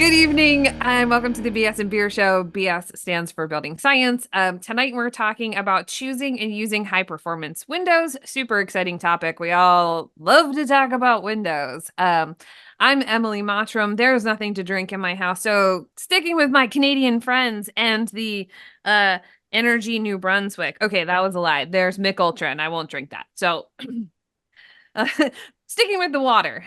Good evening and welcome to the BS and Beer Show. BS stands for Building Science. Tonight we're talking about choosing and using high performance windows. Super exciting topic. We all love to talk about windows. I'm Emily Mottram. There's nothing to drink in my house. So sticking with my Canadian friends and the Energy New Brunswick. Okay, that was a lie. There's Mick Ultra and I won't drink that. So sticking with the water.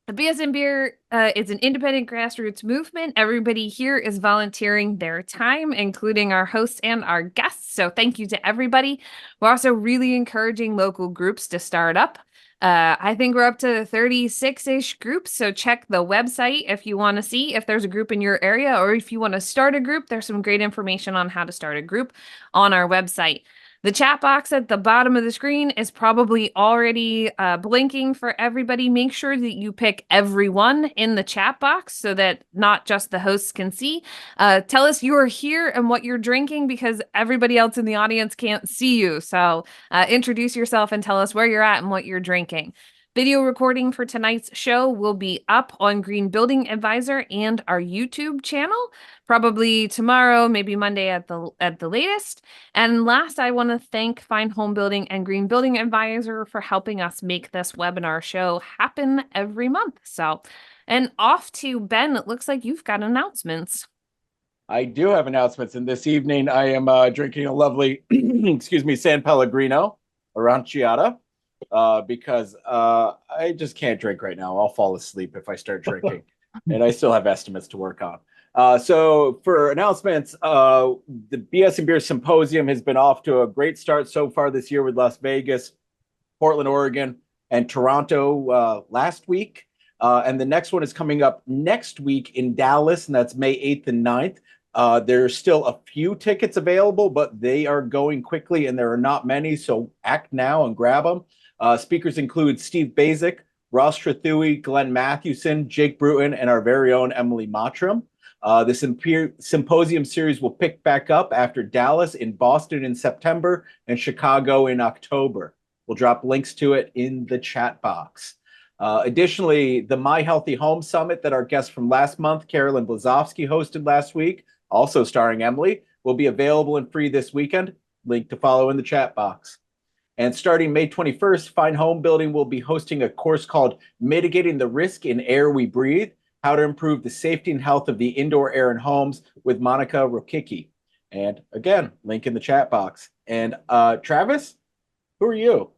The BSN Beer is an independent grassroots movement. Everybody here is volunteering their time, including our hosts and our guests. So thank you to everybody. We're also really encouraging local groups to start up. I think we're up to 36-ish groups. So check the website if you want to see if there's a group in your area, or if you want to start a group. There's some great information on how to start a group on our website. The chat box at the bottom of the screen is probably already blinking for everybody. Make sure that you pick everyone in the chat box so that not just the hosts can see. Tell us you are here and what you're drinking, because everybody else in the audience can't see you. So introduce yourself and tell us where you're at and what you're drinking. Video recording for tonight's show will be up on Green Building Advisor and our YouTube channel, probably tomorrow, maybe Monday at the latest. And last, I want to thank Fine Homebuilding and Green Building Advisor for helping us make this webinar show happen every month. So, and off to Ben, it looks like you've got announcements. I do have announcements, and this evening I am drinking a lovely, excuse me, San Pellegrino Aranciata. Because I just can't drink right now. I'll fall asleep if I start drinking, and I still have estimates to work on. So for announcements, the BS and Beer Symposium has been off to a great start so far this year with Las Vegas, Portland, Oregon, and Toronto last week. And the next one is coming up next week in Dallas, and that's May 8th and 9th. There's still a few tickets available, but they are going quickly, and there are not many, so act now and grab them. Speakers include Steve Basic, Ross Trethui, Glenn Mathewson, Jake Bruton, and our very own Emily Mottram. The symposium series will pick back up after Dallas, in Boston in September, and Chicago in October. We'll drop links to it in the chat box. Additionally, the My Healthy Home Summit that our guest from last month, Carolyn Blazowski, hosted last week, also starring Emily, will be available and free this weekend. Link to follow in the chat box. And starting May 21st, Fine Homebuilding will be hosting a course called Mitigating the Risk in Air We Breathe, How to Improve the Safety and Health of the Indoor Air in Homes with Monica Rokicki. And again, link in the chat box. And Travis, who are you?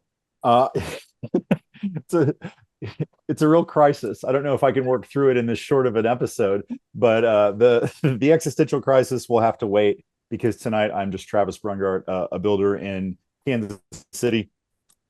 It's a real crisis. I don't know if I can work through it in this short of an episode, but the existential crisis will have to wait, because tonight I'm just Travis Brungart, a builder in Kansas City.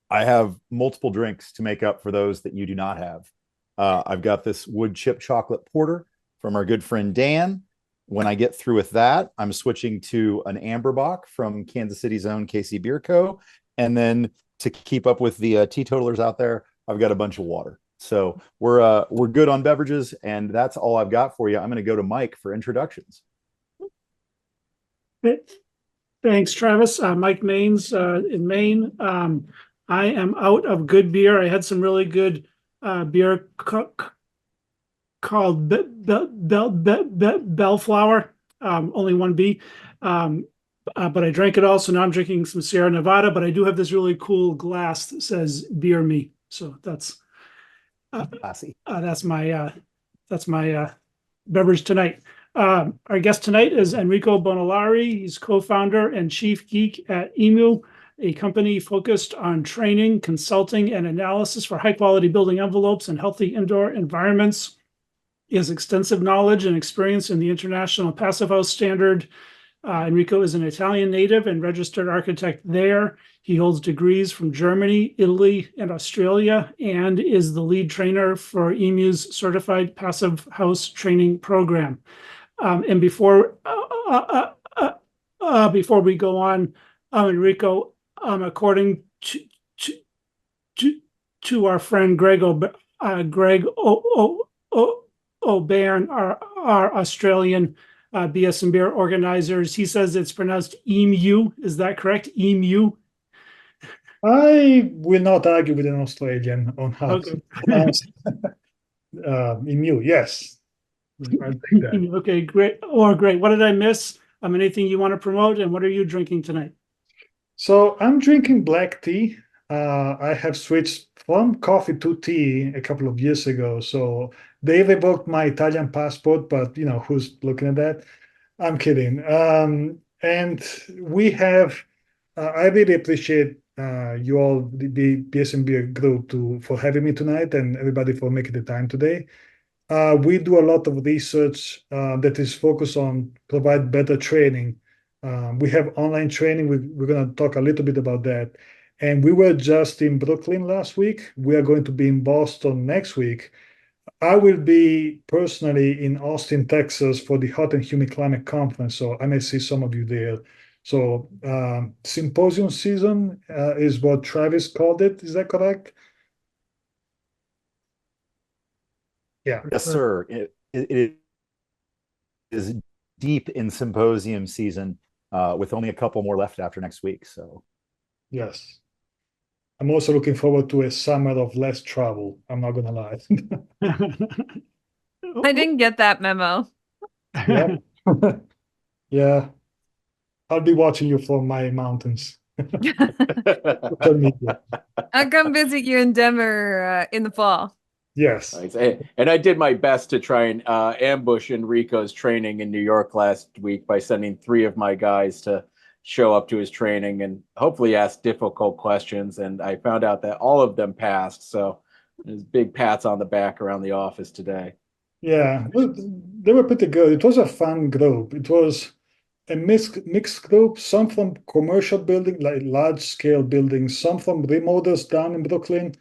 I have multiple drinks to make up for those that you do not have. I've got this wood chip chocolate porter from our good friend Dan. When I get through with that, I'm switching to an Amberbach from Kansas City's own KC Beer Co. And then to keep up with the teetotalers out there, I've got a bunch of water. So we're good on beverages, and that's all I've got for you. I'm going to go to Mike for introductions. Thanks, Travis. Mike Maines in Maine. I am out of good beer. I had some really good beer called Bellflower, only one B. But I drank it all, so now I'm drinking some Sierra Nevada. But I do have this really cool glass that says "Beer Me," so that's classy. That's my beverage tonight. Our guest tonight is Enrico Bonalari. He's co-founder and chief geek at Emu, a company focused on training, consulting, and analysis for high-quality building envelopes and healthy indoor environments. He has extensive knowledge and experience in the International Passive House Standard. Enrico is an Italian native and registered architect there. He holds degrees from Germany, Italy, and Australia, and is the lead trainer for Emu's Certified Passive House Training Program. And before we go on, Enrico, according to our friend Greg O'Bairn, our Australian BS and Beer organizers, he says it's pronounced Emu. Is that correct? Emu? I will not argue with an Australian on how Okay. to pronounce Emu. Yes, I'll take that. Okay, great. Or great. What did I miss? Anything you want to promote, and what are you drinking tonight? So I'm drinking black tea. I have switched from coffee to tea a couple of years ago. So they revoked my Italian passport, but who's looking at that? I'm kidding. And we have, I really appreciate you all, the BSMB group, for having me tonight, and everybody for making the time today. We do a lot of research that is focused on provide better training. We have online training. We're going to talk a little bit about that. And we were just in Brooklyn last week. We are going to be in Boston next week. I will be personally in Austin, Texas for the Hot and Humid Climate Conference. So I may see some of you there. So symposium season is what Travis called it. Is that correct? Yeah. Yes, sir. It is deep in symposium season, with only a couple more left after next week. So Yes. I'm also looking forward to a summer of less travel. I'm not gonna lie. I didn't get that memo. Yeah. Yeah. I'll be watching you from my mountains. Social media. I'll come visit you in Denver in the fall. Yes. Nice. And I did my best to try and ambush Enrico's training in New York last week by sending 3 of my guys to show up to his training and hopefully ask difficult questions. And I found out that all of them passed. So there's big pats on the back around the office today. Yeah. Well, they were pretty good. It was a fun group. It was a mixed group, some from commercial building, like large scale buildings, some from remodels down in Brooklyn,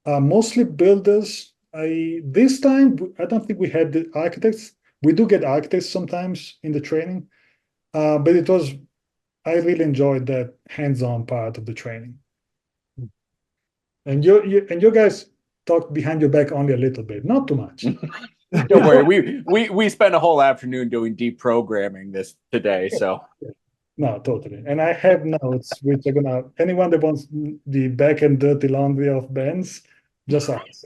mostly builders. This time I don't think we had the architects. We do get architects sometimes in the training, but I really enjoyed that hands-on part of the training. And you guys talk behind your back only a little bit, not too much. Don't worry, we spent a whole afternoon doing deprogramming this today. So No, totally. And I have notes which are gonna anyone that wants the back and dirty laundry of Ben's, just ask.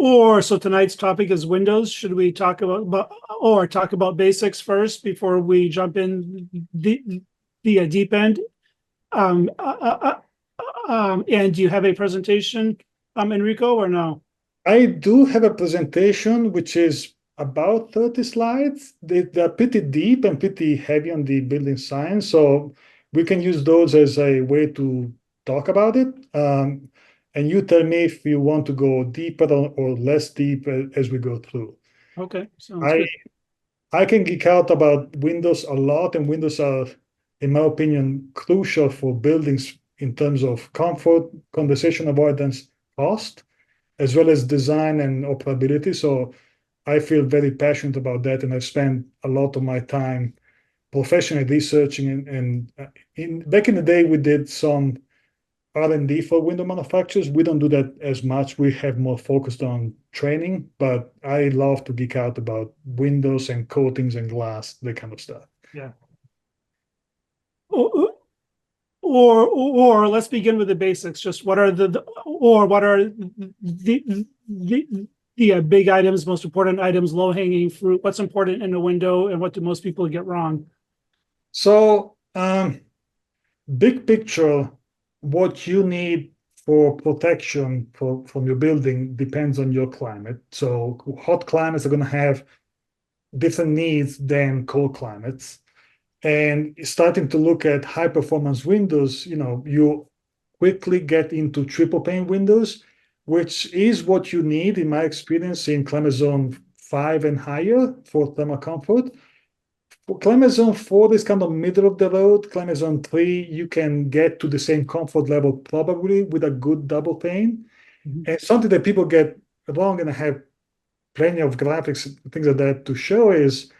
Or so tonight's topic is Windows. Should we talk about basics first before we jump in the deep end? And do you have a presentation, Enrico, or no? I do have a presentation which is about 30 slides. They're pretty deep and pretty heavy on the building science, so we can use those as a way to talk about it. And you tell me if you want to go deeper or less deep as we go through. Okay, sounds I good. I can geek out about Windows a lot, and Windows are, in my opinion, crucial for buildings in terms of comfort, conversation avoidance, cost, as well as design and operability. So I feel very passionate about that, and I've spent a lot of my time professionally researching back in the day we did some R&D for window manufacturers. We don't do that as much. We have more focused on training, but I love to geek out about windows and coatings and glass, that kind of stuff. Yeah. Or let's begin with the basics. Just what are the big items, most important items, low hanging fruit? What's important in a window, and what do most people get wrong? So, big picture, what you need for protection from your building depends on your climate. So hot climates are going to have different needs than cold climates. And starting to look at high performance windows, you quickly get into triple pane windows, which is what you need, in my experience, in climate zone 5 and higher for thermal comfort. For climate zone 4 is kind of middle of the road. Climate zone 3, you can get to the same comfort level probably with a good double pane. Mm-hmm. And something that people get wrong, and I have plenty of graphics, things like that to show, is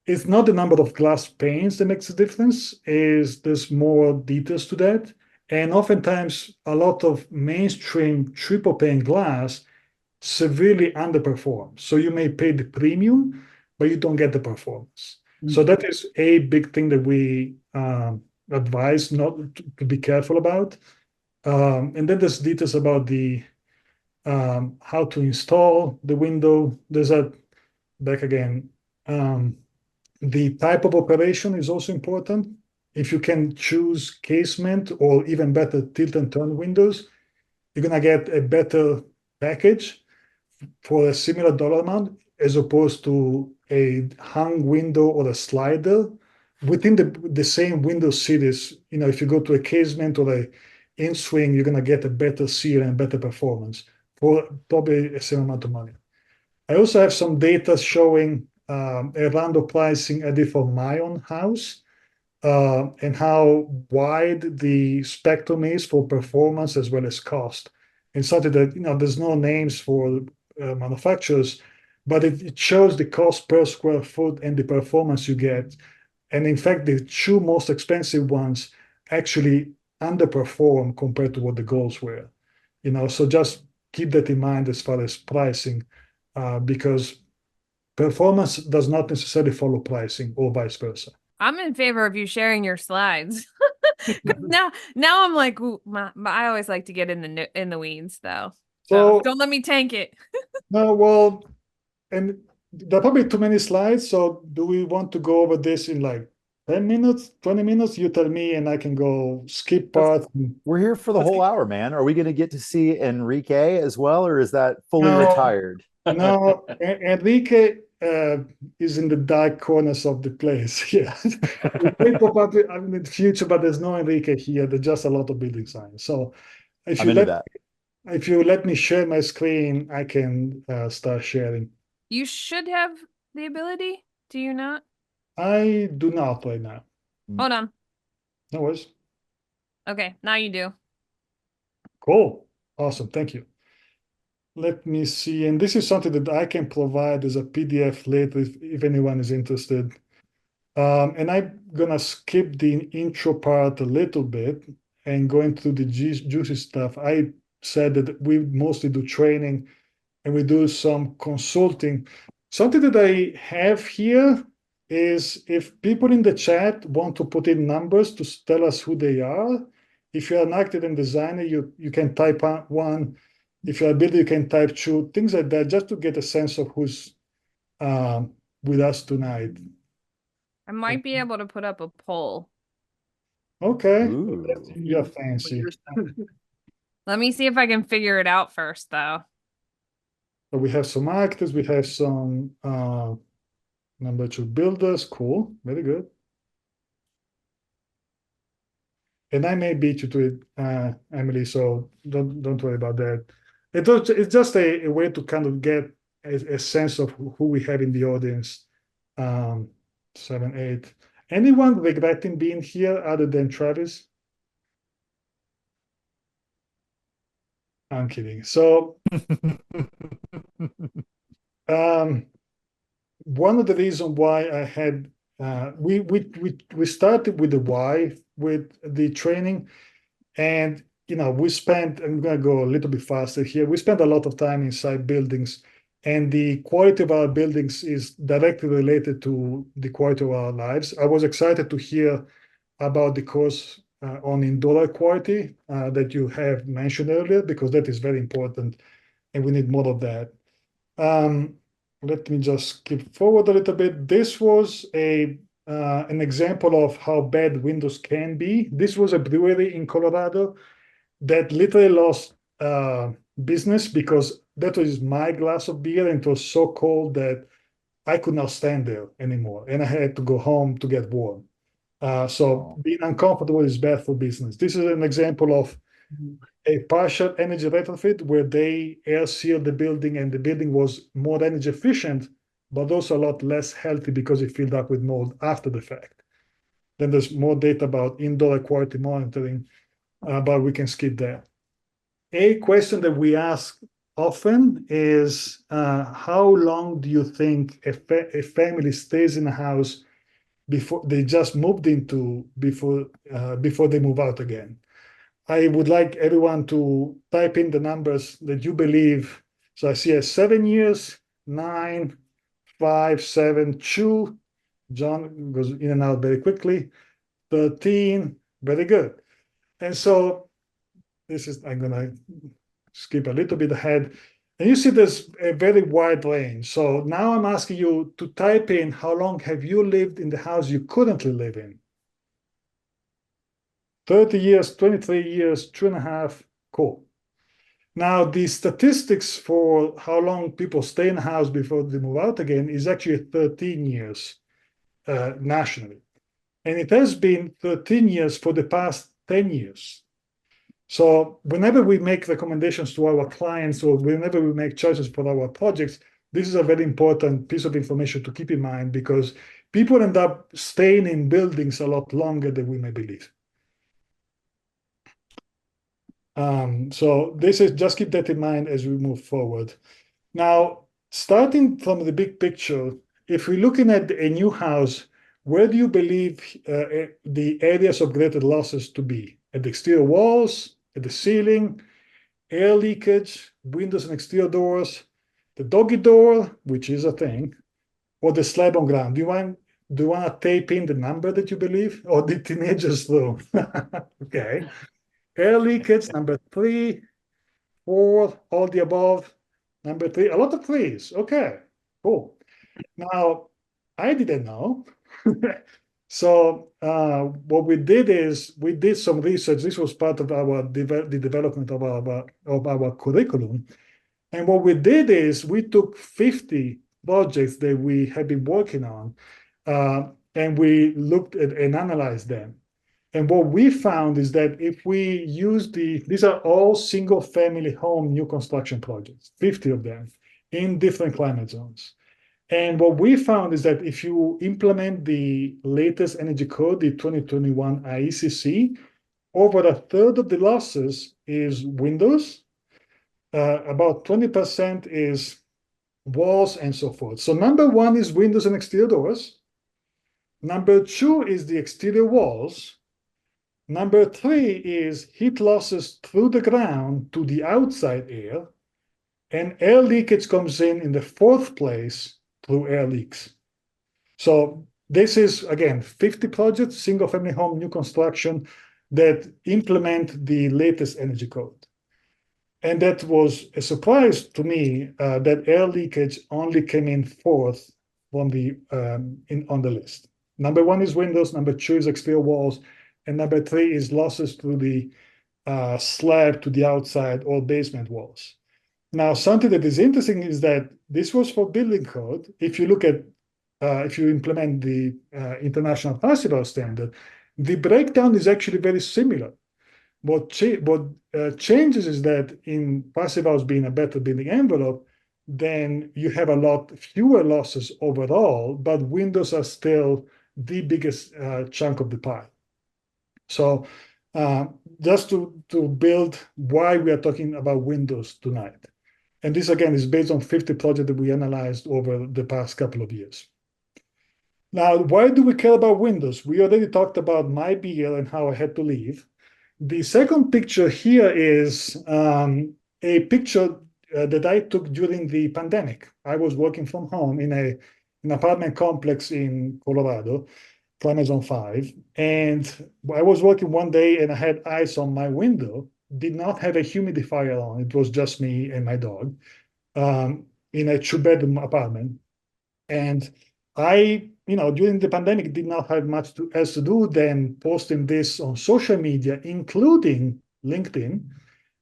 it's not the number of glass panes that makes a difference, is there's more details to that. And oftentimes a lot of mainstream triple pane glass severely underperforms. So you may pay the premium, but you don't get the performance. Mm-hmm. So that is a big thing that we advise not to be careful about. And then there's details about the how to install the window. There's a back again. The type of operation is also important. If you can choose casement or even better tilt and turn windows, you're gonna get a better package for a similar dollar amount as opposed to a hung window or a slider within the same window series. If you go to a casement or a in swing, you're gonna get a better seal and better performance for probably the same amount of money. I also have some data showing a random pricing I did for my own house and how wide the spectrum is for performance as well as cost. And something that, there's no names for manufacturers, but it shows the cost per square foot and the performance you get. And in fact, the two most expensive ones actually underperform compared to what the goals were. So just keep that in mind as far as pricing, because performance does not necessarily follow pricing or vice versa. I'm in favor of you sharing your slides. 'Cause now I'm like, ooh, I always like to get in the weeds though. So So don't let me tank it. no, well, and there are probably too many slides. So do we want to go over this in like 10 minutes, 20 minutes? You tell me, and I can go skip parts. We're here for the whole hour, man. Are we going to get to see Enrique as well, or is that fully No. retired? No, Enrique is in the dark corners of the place. Yeah. It may pop up in the future, but there's no Enrique here. There's just a lot of building signs. So if I'm you into let that. if you let me share my screen, I can start sharing. You should have the ability. Do you not? I do not right now. Hold on. No worries. Okay, now you do. Cool. Awesome. Thank you. Let me see. And this is something that I can provide as a PDF later if anyone is interested. And I'm gonna skip the intro part a little bit and go into the juicy stuff. I said that we mostly do training and we do some consulting. Something that I have here is if people in the chat want to put in numbers to tell us who they are. If you're an architect and designer, you can type one. If you're a builder, you can type two, things like that, just to get a sense of who's with us tonight. I might be able to put up a poll. Okay, Ooh. you're fancy. Let me see if I can figure it out first, though. So we have some architects, we have some number two builders. Cool, very good. And I may beat you to it, Emily. So don't worry about that. It's just a way to kind of get a sense of who we have in the audience. 7, 8. Anyone regretting being here other than Travis? I'm kidding. So one of the reasons why I had we started with the why with the training, and we spent. I'm gonna go a little bit faster here. We spent a lot of time inside buildings, and the quality of our buildings is directly related to the quality of our lives. I was excited to hear about the course on indoor quality that you have mentioned earlier, because that is very important, and we need more of that. Let me just skip forward a little bit. This was an example of how bad windows can be. This was a brewery in Colorado that literally lost business because that was my glass of beer, and it was so cold that I could not stand there anymore, and I had to go home to get warm. So being uncomfortable is bad for business. This is an example of a partial energy retrofit where they air sealed the building, and the building was more energy efficient, but also a lot less healthy because it filled up with mold after the fact. Then there's more data about indoor air quality monitoring, but we can skip that. A question that we ask often is how long do you think a family stays in a house before they just moved into before they move out again? I would like everyone to type in the numbers that you believe. So I see 7 years, 9, 5, 7, 2. John goes in and out very quickly. 13, very good. And so I'm gonna skip a little bit ahead. And you see there's a very wide range. So now I'm asking you to type in how long have you lived in the house you currently live in? 30 years, 23 years, 2.5, cool. Now, the statistics for how long people stay in a house before they move out again is actually 13 years nationally. And it has been 13 years for the past 10 years. So whenever we make recommendations to our clients or whenever we make choices for our projects, this is a very important piece of information to keep in mind because people end up staying in buildings a lot longer than we may believe. So this is just keep that in mind as we move forward. Now, starting from the big picture, if we're looking at a new house, where do you believe the areas of greater losses to be? At the exterior walls, at the ceiling, air leakage, windows and exterior doors, the doggy door, which is a thing, or the slab on ground? Do you want to tape in the number that you believe, or the teenagers room? Okay. Air leakage, number 3, 4, all the above. Number 3, a lot of 3s. Okay, cool. Now, I didn't know. So what we did is we did some research. This was part of the development of our curriculum. And what we did is we took 50 projects that we had been working on, and we looked at and analyzed them. And what we found is that if we use these are all single family home new construction projects, 50 of them in different climate zones. And what we found is that if you implement the latest energy code, the 2021 IECC, over a third of the losses is windows, about 20% is walls and so forth. So number 1 is windows and exterior doors. Number 2 is the exterior walls. Number 3 is heat losses through the ground to the outside air, and air leakage comes in the 4th place through air leaks. So this is, again, 50 projects, single-family home new construction that implement the latest energy code. And that was a surprise to me that air leakage only came in 4th from on the list. Number 1 is windows, number 2 is exterior walls, and number 3 is losses through the slab to the outside or basement walls. Now, something that is interesting is that this was for building code. If you look at, if you implement the International Passive House Standard, the breakdown is actually very similar. What changes is that in Passive House being a better building envelope, then you have a lot fewer losses overall, but windows are still the biggest chunk of the pie. So just to build why we are talking about windows tonight. And this, again, is based on 50 projects that we analyzed over the past couple of years. Now, why do we care about windows? We already talked about my BL and how I had to leave. The second picture here is a picture that I took during the pandemic. I was working from home in an apartment complex in Colorado, climate zone 5. And I was working one day and I had ice on my window, did not have a humidifier on. It was just me and my dog in a 2-bedroom apartment. And I, during the pandemic, did not have much else to do than posting this on social media, including LinkedIn.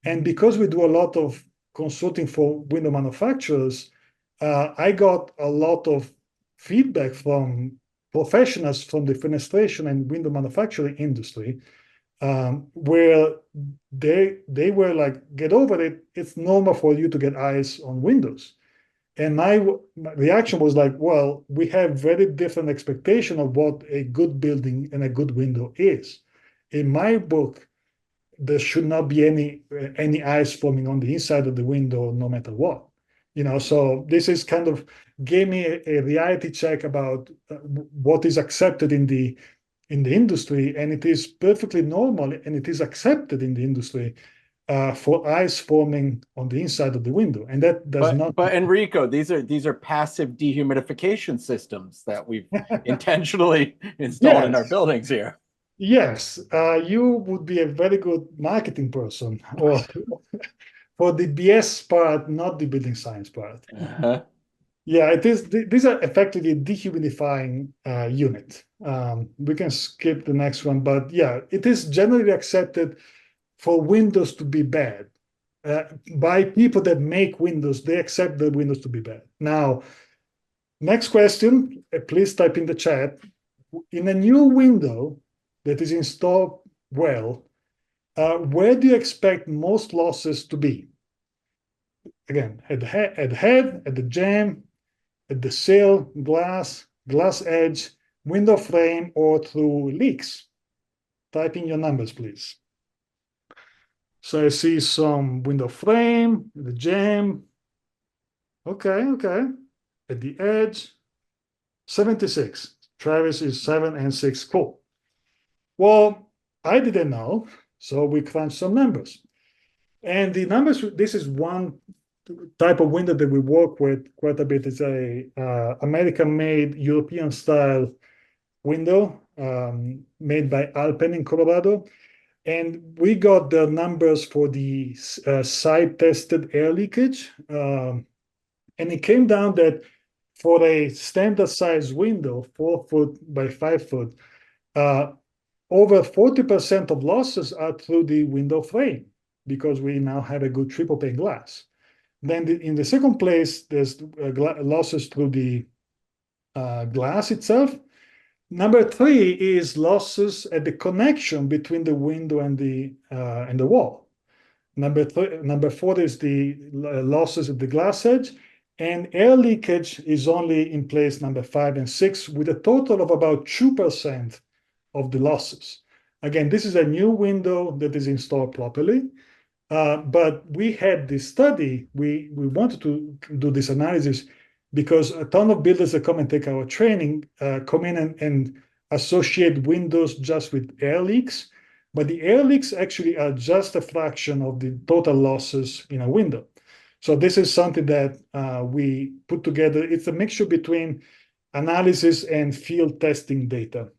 And because we do a lot of consulting for window manufacturers, I got a lot of feedback from professionals from the fenestration and window manufacturing industry, where they were like, get over it. It's normal for you to get ice on windows. And my reaction was like, well, we have very different expectation of what a good building and a good window is. In my book, there should not be any ice forming on the inside of the window, no matter what. So this is kind of gave me a reality check about what is accepted in the industry, and it is perfectly normal and it is accepted in the industry for ice forming on the inside of the window, and that does not. But Enrico, these are passive dehumidification systems that we've intentionally installed in our buildings here. Yes, you would be a very good marketing person, or for the BS part, not the building science part. Uh-huh. Yeah, it is. These are effectively dehumidifying unit. We can skip the next one, but yeah, it is generally accepted for windows to be bad. By people that make windows, they accept the windows to be bad. Now, next question, please type in the chat. In a new window that is installed well, where do you expect most losses to be? Again, at the head, at the jamb, at the sill, glass edge, window frame, or through leaks? Type in your numbers, please. So I see some window frame, the jamb. Okay. At the edge, 76. Travis is 7 and 6. Cool. Well, I didn't know, so we crunched some numbers. And the numbers, this is one type of window that we work with quite a bit. It's a American-made, European-style window made by Alpen in Colorado. And we got the numbers for the side-tested air leakage. And it came down that for a standard size window, 4 foot by 5 foot, over 40% of losses are through the window frame because we now have a good triple pane glass. Then in the second place, there's losses through the glass itself. Number 3 is losses at the connection between the window and the wall. Number 4 is the losses at the glass edge, and air leakage is only in place number 5 and 6, with a total of about 2% of the losses. Again, this is a new window that is installed properly. But we had this study, we wanted to do this analysis because a ton of builders that come and take our training come in and associate windows just with air leaks. But the air leaks actually are just a fraction of the total losses in a window. So this is something that we put together. It's a mixture between analysis and field testing data.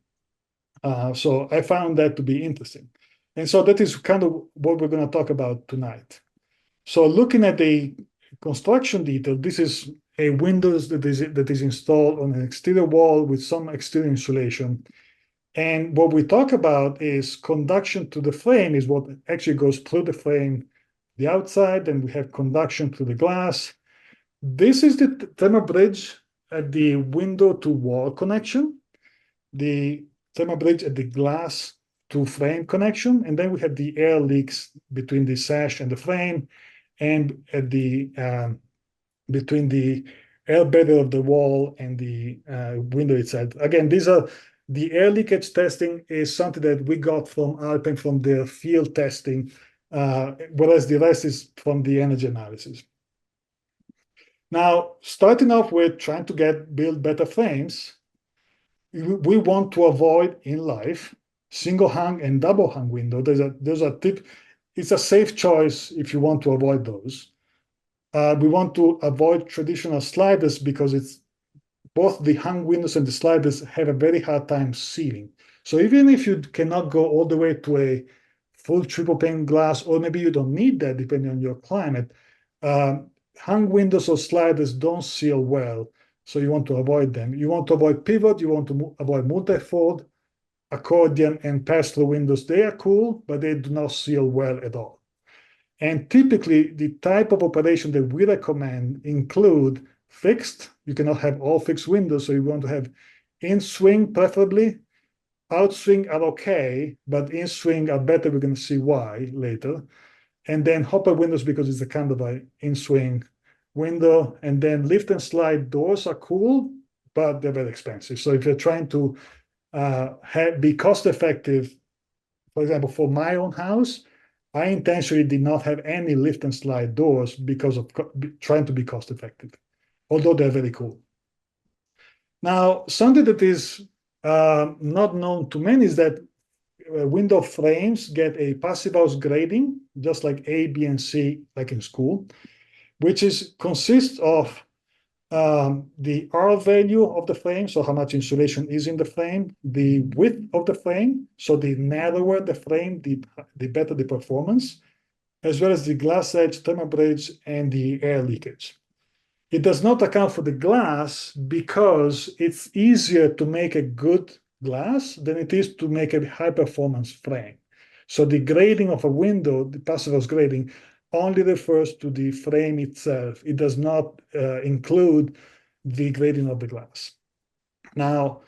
So I found that to be interesting. And so that is kind of what we're going to talk about tonight. So looking at the construction detail, this is a windows that is installed on an exterior wall with some exterior insulation. And what we talk about is conduction to the frame is what actually goes through the frame, the outside, and we have conduction through the glass. This is the thermal bridge at the window to wall connection, the thermal bridge at the glass to frame connection, and then we have the air leaks between the sash and the frame, and at the between the air barrier of the wall and the window itself. Again, these are the air leakage testing is something that we got from Alpen from their field testing, whereas the rest is from the energy analysis. Now, starting off with trying to build better frames, we want to avoid in life single hung and double hung window. There's a tip. It's a safe choice if you want to avoid those. We want to avoid traditional sliders because it's both the hung windows and the sliders have a very hard time sealing. So even if you cannot go all the way to a full triple pane glass, or maybe you don't need that depending on your climate, hung windows or sliders don't seal well. So you want to avoid them. You want to avoid pivot, you want to avoid multi-fold, accordion, and pass-through windows. They are cool, but they do not seal well at all. And typically, the type of operation that we recommend include fixed. You cannot have all fixed windows, so you want to have in-swing preferably. Out-swing are okay, but in-swing are better. We're going to see why later. And then hopper windows because it's a kind of an in-swing window. And then lift and slide doors are cool, but they're very expensive. So if you're trying to be cost effective, for example, for my own house, I intentionally did not have any lift and slide doors because of trying to be cost effective, although they're very cool. Now, something that is not known to many is that window frames get a passive house grading, just like A, B, and C, like in school, which consists of the R value of the frame, so how much insulation is in the frame, the width of the frame, so the narrower the frame, the better the performance, as well as the glass edge, thermal bridge, and the air leakage. It does not account for the glass because it's easier to make a good glass than it is to make a high performance frame. So the grading of a window, the passivhaus grading, only refers to the frame itself. It does not include the grading of the glass. Now,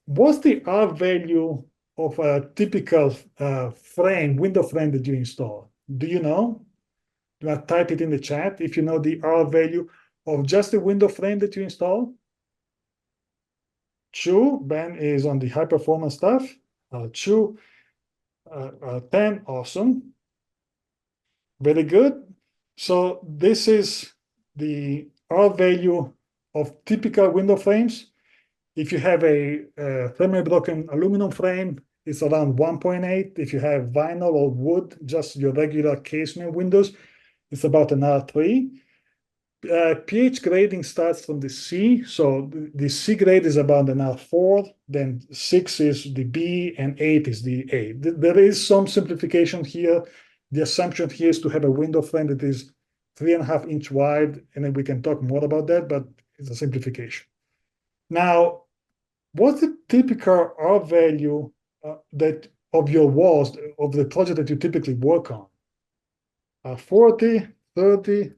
what's the R value of a typical window frame that you install? Do you know? Do I type it in the chat if you know the R value of just the window frame that you install? Chu, Ben is on the high performance stuff. Chu, 10, awesome. Very good. So this is the R value of typical window frames. If you have a thermally broken aluminum frame, it's around 1.8. If you have vinyl or wood, just your regular casement windows, it's about an R3. pH grading starts from the C. So the C grade is about an R4, then 6 is the B, and 8 is the A. There is some simplification here. The assumption here is to have a window frame that is 3.5 inch wide, and then we can talk more about that, but it's a simplification. Now, what's the typical R value that of your walls, of the project that you typically work on? 40, 30,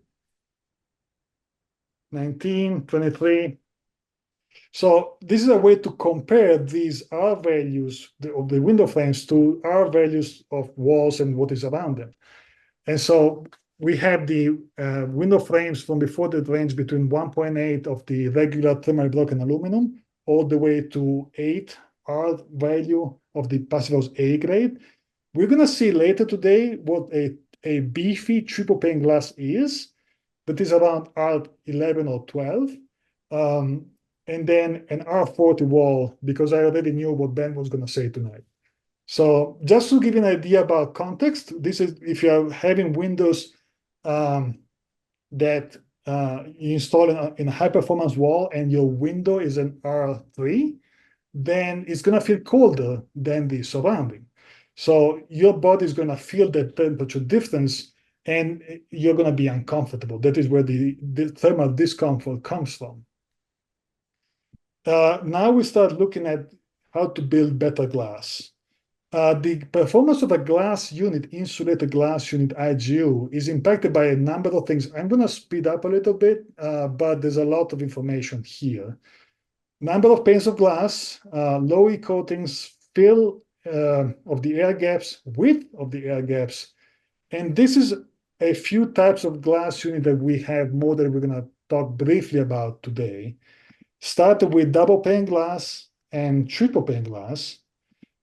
19, 23. So this is a way to compare these R values of the window frames to R values of walls and what is around them. And so we have the window frames from before that range between 1.8 of the regular thermally broken aluminum all the way to 8 R value of the passivhaus A grade. We're going to see later today what a beefy triple pane glass is. That is around R11 or 12. And then an R40 wall, because I already knew what Ben was going to say tonight. So just to give you an idea about context, this is if you're having windows that you install in a high performance wall and your window is an R3, then it's going to feel colder than the surrounding. So your body is going to feel the temperature difference and you're going to be uncomfortable. That is where the thermal discomfort comes from. Now we start looking at how to build better glass. The performance of a glass unit, insulated glass unit, IGU, is impacted by a number of things. I'm going to speed up a little bit, but there's a lot of information here. Number of panes of glass, low E coatings, fill of the air gaps, width of the air gaps. And this is a few types of glass unit that we have more that we're going to talk briefly about today. Started with double pane glass and triple pane glass.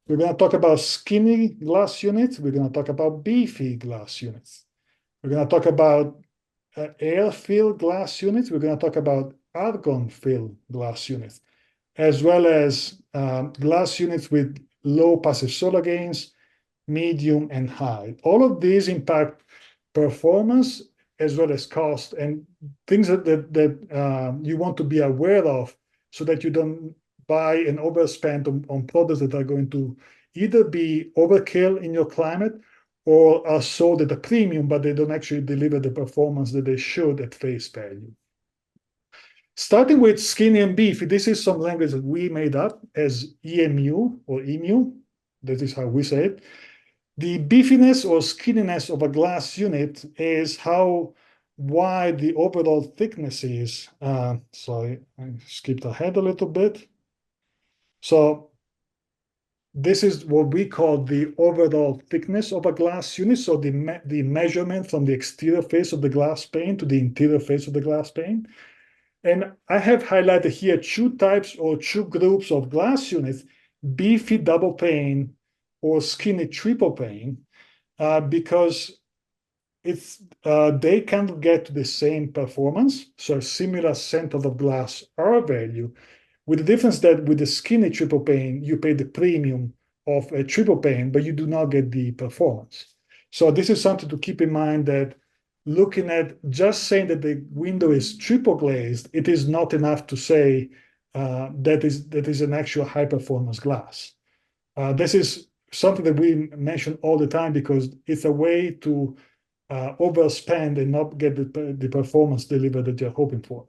We're going to talk about skinny glass units. We're going to talk about beefy glass units. We're going to talk about air-filled glass units. We're going to talk about argon-filled glass units, as well as glass units with low passive solar gains, medium, and high. All of these impact performance as well as cost and things that you want to be aware of so that you don't buy and overspend on products that are going to either be overkill in your climate or are sold at a premium, but they don't actually deliver the performance that they should at face value. Starting with skinny and beefy, this is some language that we made up as EMU or EMU. That is how we say it. The beefiness or skinniness of a glass unit is how wide the overall thickness is. Sorry, I skipped ahead a little bit. So this is what we call the overall thickness of a glass unit. So the measurement from the exterior face of the glass pane to the interior face of the glass pane. And I have highlighted here two types or two groups of glass units, beefy double pane or skinny triple pane, because they can get to the same performance, so a similar center of glass R value, with the difference that with the skinny triple pane, you pay the premium of a triple pane, but you do not get the performance. So this is something to keep in mind that looking at just saying that the window is triple glazed, it is not enough to say that is an actual high performance glass. This is something that we mention all the time because it's a way to overspend and not get the performance delivered that you're hoping for.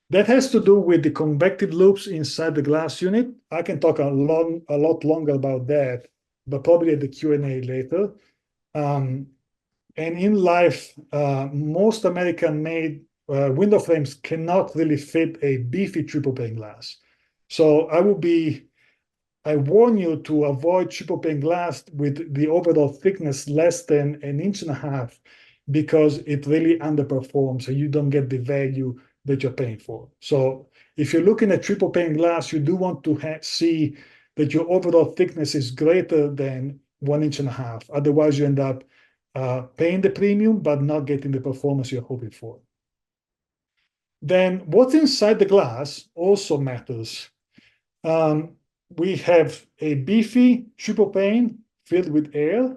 That has to do with the convective loops inside the glass unit. I can talk a lot longer about that, but probably at the Q&A later. And in life, most American-made window frames cannot really fit a beefy triple pane glass. So I warn you to avoid triple pane glass with the overall thickness less than 1.5 inches because it really underperforms and you don't get the value that you're paying for. So if you're looking at triple pane glass, you do want to see that your overall thickness is greater than 1.5 inches. Otherwise, you end up paying the premium, but not getting the performance you're hoping for. Then what's inside the glass also matters. We have a beefy triple pane filled with air,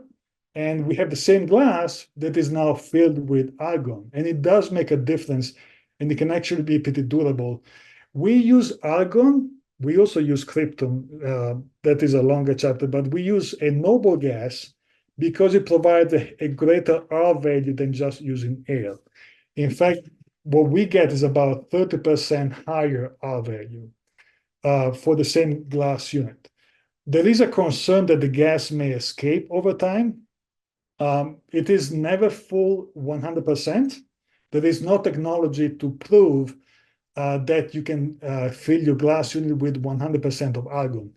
and we have the same glass that is now filled with argon. And it does make a difference, and it can actually be pretty durable. We use argon. We also use krypton. That is a longer chapter, but we use a noble gas because it provides a greater R value than just using air. In fact, what we get is about 30% higher R value for the same glass unit. There is a concern that the gas may escape over time. It is never full 100%. There is no technology to prove that you can fill your glass unit with 100% of argon.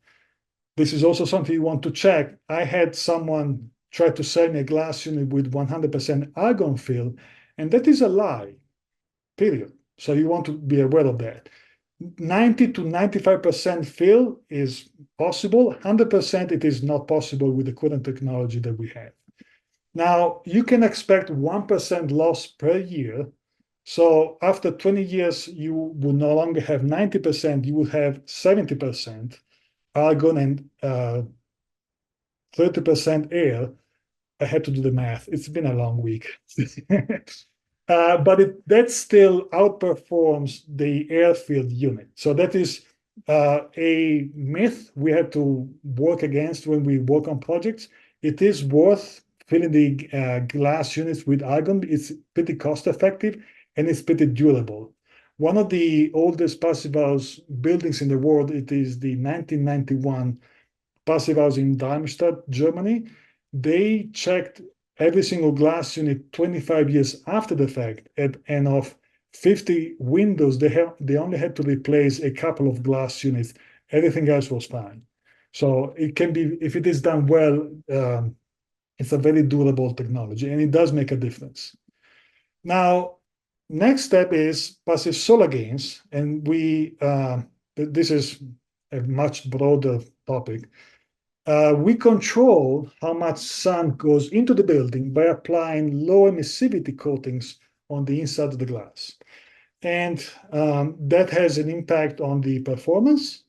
This is also something you want to check. I had someone try to sell me a glass unit with 100% argon fill, and that is a lie, period. So you want to be aware of that. 90 to 95% fill is possible. 100% it is not possible with the current technology that we have. Now, you can expect 1% loss per year. So after 20 years, you will no longer have 90%, you will have 70% argon and 30% air. I had to do the math. It's been a long week. But that still outperforms the air-filled unit. So that is a myth we have to work against when we work on projects. It is worth filling the glass units with argon. It's pretty cost-effective, and it's pretty durable. One of the oldest passive house buildings in the world, it is the 1991 passive house in Darmstadt, Germany. They checked every single glass unit 25 years after the fact, and of 50 windows, they only had to replace a couple of glass units. Everything else was fine. So it can be, if it is done well, it's a very durable technology, and it does make a difference. Now, next step is passive solar gains, and this is a much broader topic. We control how much sun goes into the building by applying low emissivity coatings on the inside of the glass. And that has an impact on the performance.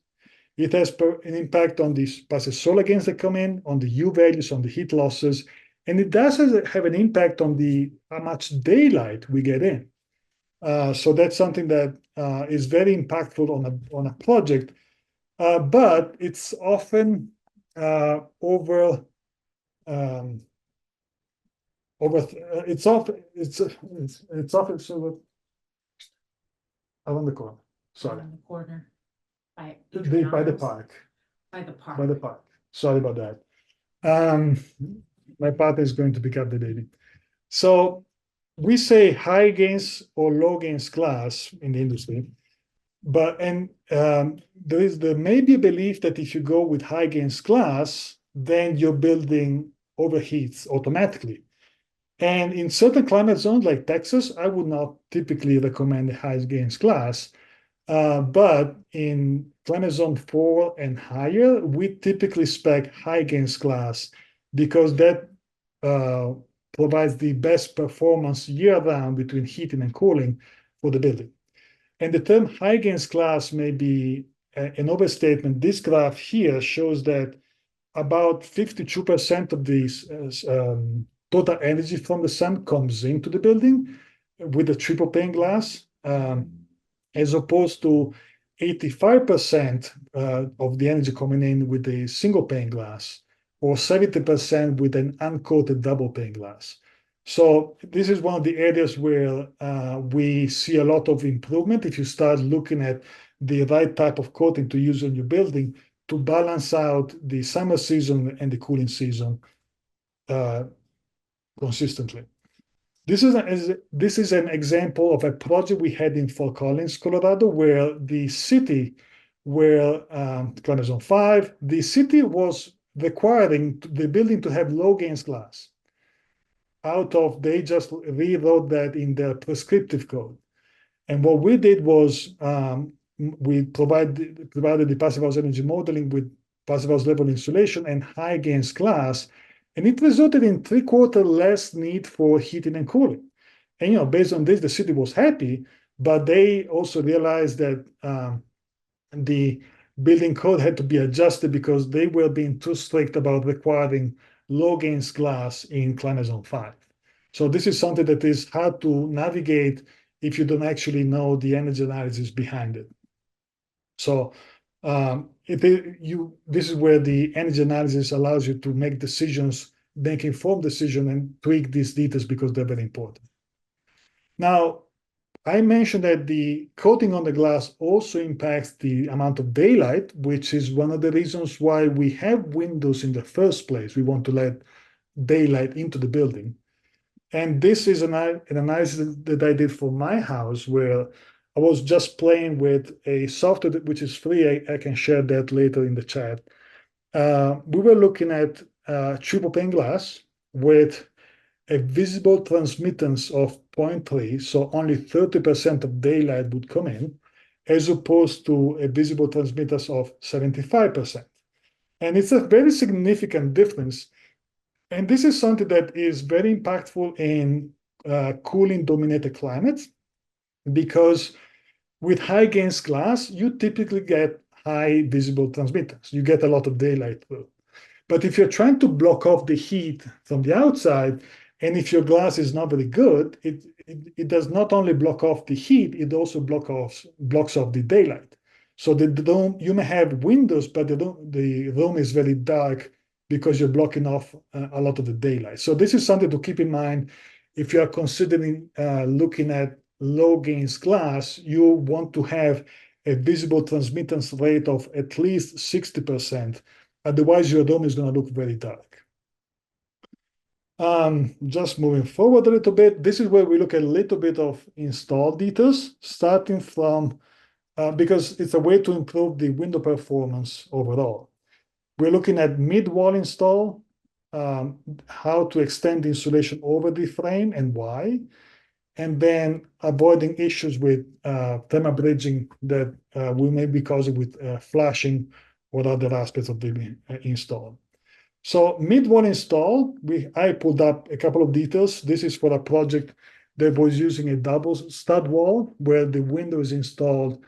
It has an impact on the passive solar gains that come in, on the U values, on the heat losses, and it does have an impact on how much daylight we get in. So that's something that is very impactful on a project, but it's often it's often so around the corner. Sorry. On the corner. By the park. By the park. By the park. Sorry about that. My partner is going to pick up the baby. So we say high gains or low gains glass in the industry, there may be a belief that if you go with high gains glass, then your building overheats automatically. And in certain climate zones like Texas, I would not typically recommend high gains glass. But in climate zone 4 and higher, we typically spec high gains glass because that provides the best performance year-round between heating and cooling for the building. And the term high gains glass may be an overstatement. This graph here shows that about 52% of these total energy from the sun comes into the building with a triple pane glass, as opposed to 85% of the energy coming in with a single pane glass, or 70% with an uncoated double pane glass. So this is one of the areas where we see a lot of improvement if you start looking at the right type of coating to use on your building to balance out the summer season and the cooling season consistently. This is an example of a project we had in Fort Collins, Colorado, where the city, where Climate Zone 5, the city was requiring the building to have low gains glass. They just rewrote that in their prescriptive code. And what we did was we provided the passive house energy modeling with passive house level insulation and high gains glass, and it resulted in 3/4 less need for heating and cooling. And based on this, the city was happy, but they also realized that the building code had to be adjusted because they were being too strict about requiring low gains glass in Climate Zone 5. So this is something that is hard to navigate if you don't actually know the energy analysis behind it. So this is where the energy analysis allows you to make decisions, make informed decisions, and tweak these details because they're very important. Now, I mentioned that the coating on the glass also impacts the amount of daylight, which is one of the reasons why we have windows in the first place. We want to let daylight into the building. And this is an analysis that I did for my house, where I was just playing with a software which is free. I can share that later in the chat. We were looking at triple pane glass with a visible transmittance of 0.3, so only 30% of daylight would come in, as opposed to a visible transmittance of 75%. And it's a very significant difference. And this is something that is very impactful in cooling dominated climates, because with high gains glass, you typically get high visible transmittance. You get a lot of daylight through. But if you're trying to block off the heat from the outside, and if your glass is not very good, it does not only block off the heat, it also blocks off the daylight. So you may have windows, but the room is very dark because you're blocking off a lot of the daylight. So this is something to keep in mind if you are considering looking at low gains glass. You want to have a visible transmittance rate of at least 60%. Otherwise, your room is going to look very dark. Just moving forward a little bit, this is where we look at a little bit of install details, starting from, because it's a way to improve the window performance overall. We're looking at mid-wall install, how to extend the insulation over the frame and why, and then avoiding issues with thermal bridging that we may be causing with flashing or other aspects of the install. So mid-wall install, I pulled up a couple of details. This is for a project that was using a double stud wall where the window is installed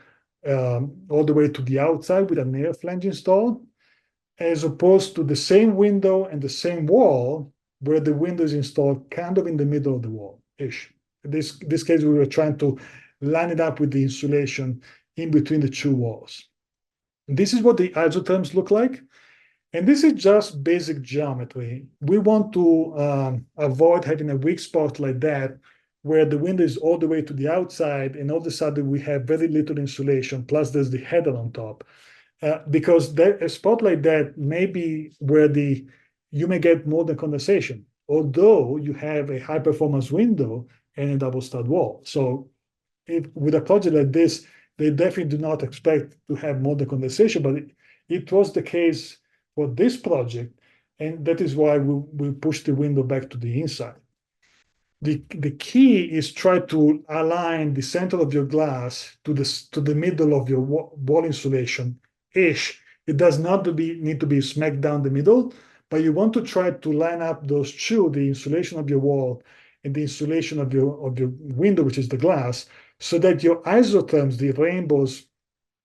all the way to the outside with an air flange installed, as opposed to the same window and the same wall where the window is installed kind of in the middle of the wall-ish. In this case, we were trying to line it up with the insulation in between the two walls. This is what the isotherms look like. And this is just basic geometry. We want to avoid having a weak spot like that, where the window is all the way to the outside, and all of a sudden we have very little insulation, plus there's the header on top. Because a spot like that may be where you may get more than condensation, although you have a high performance window and a double stud wall. So with a project like this, they definitely do not expect to have more than condensation, but it was the case for this project, and that is why we push the window back to the inside. The key is try to align the center of your glass to the middle of your wall insulation-ish. It does not need to be smack down the middle, but you want to try to line up those two, the insulation of your wall and the insulation of your window, which is the glass, so that your isotherms, the rainbows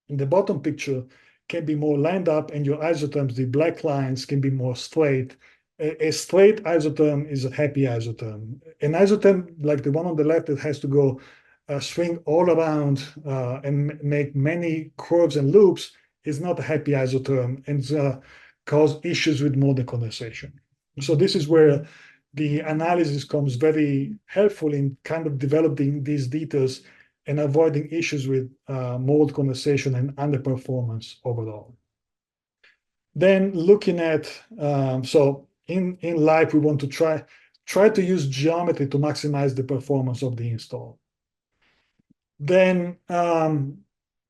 in the bottom picture, can be more lined up, and your isotherms, the black lines, can be more straight a straight isotherm is a happy isotherm. An isotherm like the one on the left that has to go swing all around and make many curves and loops is not a happy isotherm and cause issues with molding condensation. So this is where the analysis comes very helpful in kind of developing these details and avoiding issues with mold condensation and underperformance overall. Then looking at, so in life, we want to try to use geometry to maximize the performance of the install. Then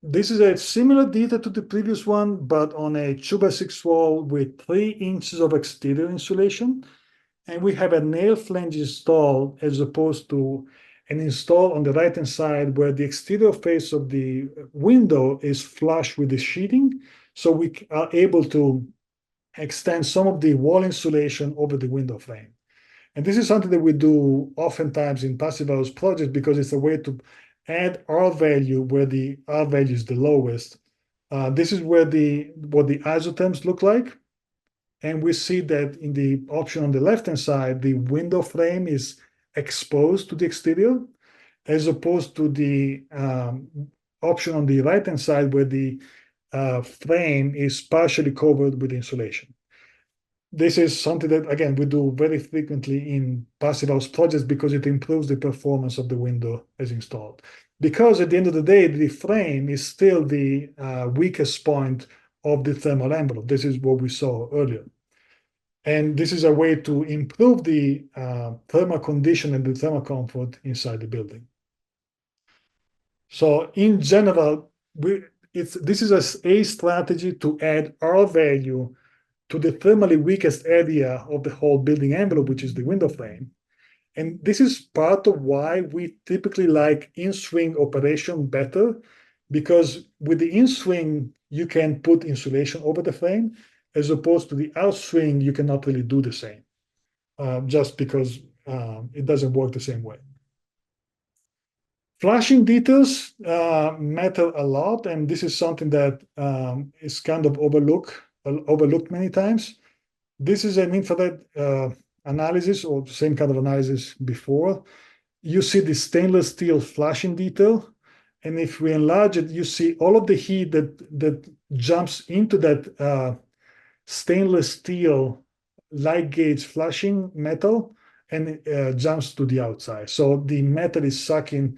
this is a similar detail to the previous one, but on a 2x6 wall with 3 inches of exterior insulation. And we have a nail flange installed as opposed to an install on the right-hand side where the exterior face of the window is flush with the sheeting. So we are able to extend some of the wall insulation over the window frame. And this is something that we do oftentimes in passive house projects because it's a way to add R value where the R value is the lowest. This is where what the isotherms look like. And we see that in the option on the left-hand side, the window frame is exposed to the exterior, as opposed to the option on the right-hand side where the frame is partially covered with insulation. This is something that, again, we do very frequently in passive house projects because it improves the performance of the window as installed. Because at the end of the day, the frame is still the weakest point of the thermal envelope. This is what we saw earlier. And this is a way to improve the thermal condition and the thermal comfort inside the building. So in general, this is a strategy to add R value to the thermally weakest area of the whole building envelope, which is the window frame. And this is part of why we typically like in-swing operation better, because with the in-swing, you can put insulation over the frame, as opposed to the out-swing, you cannot really do the same, just because it doesn't work the same way. Flashing details matter a lot, and this is something that is kind of overlooked many times. This is an infrared analysis, or the same kind of analysis before. You see the stainless steel flashing detail, and if we enlarge it, you see all of the heat that jumps into that stainless steel light gauge flashing metal and jumps to the outside. So the metal is sucking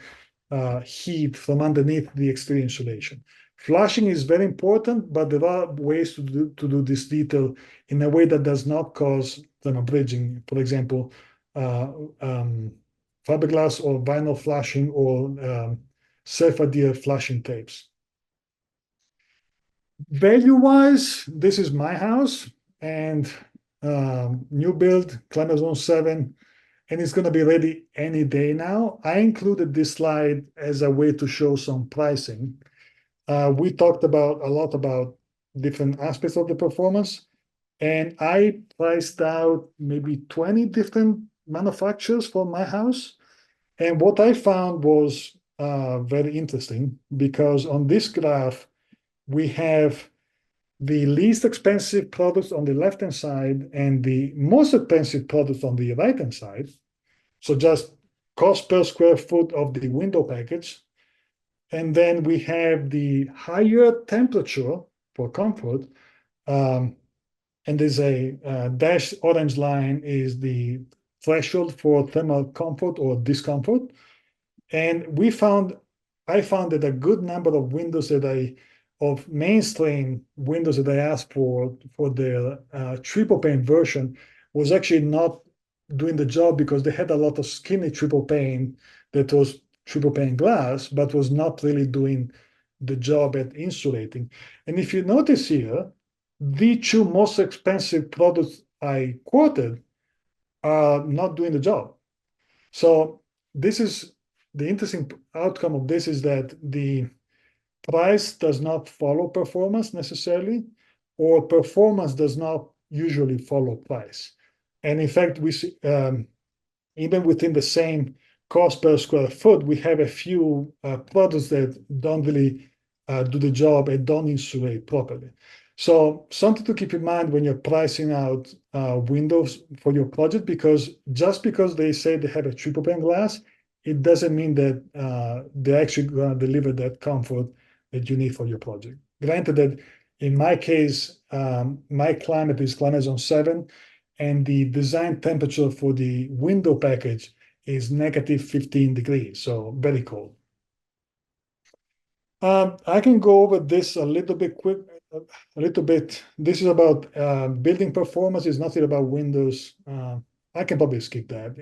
heat from underneath the exterior insulation. Flashing is very important, but there are ways to do this detail in a way that does not cause thermal bridging. For example, fiberglass or vinyl flashing or self-adhere flashing tapes. Value-wise, this is my house and new build, climate zone 7, and it's going to be ready any day now. I included this slide as a way to show some pricing. We talked a lot about different aspects of the performance, and I priced out maybe 20 different manufacturers for my house. And what I found was very interesting, because on this graph, we have the least expensive products on the left-hand side and the most expensive products on the right-hand side. So just cost per square foot of the window package. And then we have the higher temperature for comfort. And there's a dashed orange line is the threshold for thermal comfort or discomfort. And I found that a good number of windows of mainstream windows that I asked for the triple pane version was actually not doing the job, because they had a lot of skinny triple pane that was triple pane glass, but was not really doing the job at insulating. And if you notice here, the 2 most expensive products I quoted are not doing the job. So this is the interesting outcome of this, is that the price does not follow performance necessarily, or performance does not usually follow price. And in fact, we see, even within the same cost per square foot, we have a few products that don't really do the job and don't insulate properly. So something to keep in mind when you're pricing out windows for your project, because just because they say they have a triple pane glass, it doesn't mean that they're actually going to deliver that comfort that you need for your project. Granted that in my case, my climate is climate zone 7, and the design temperature for the window package is negative 15 degrees, so very cold. I can go over this a little bit quick, a little bit. This is about building performance. It's nothing about Windows. I can probably skip that,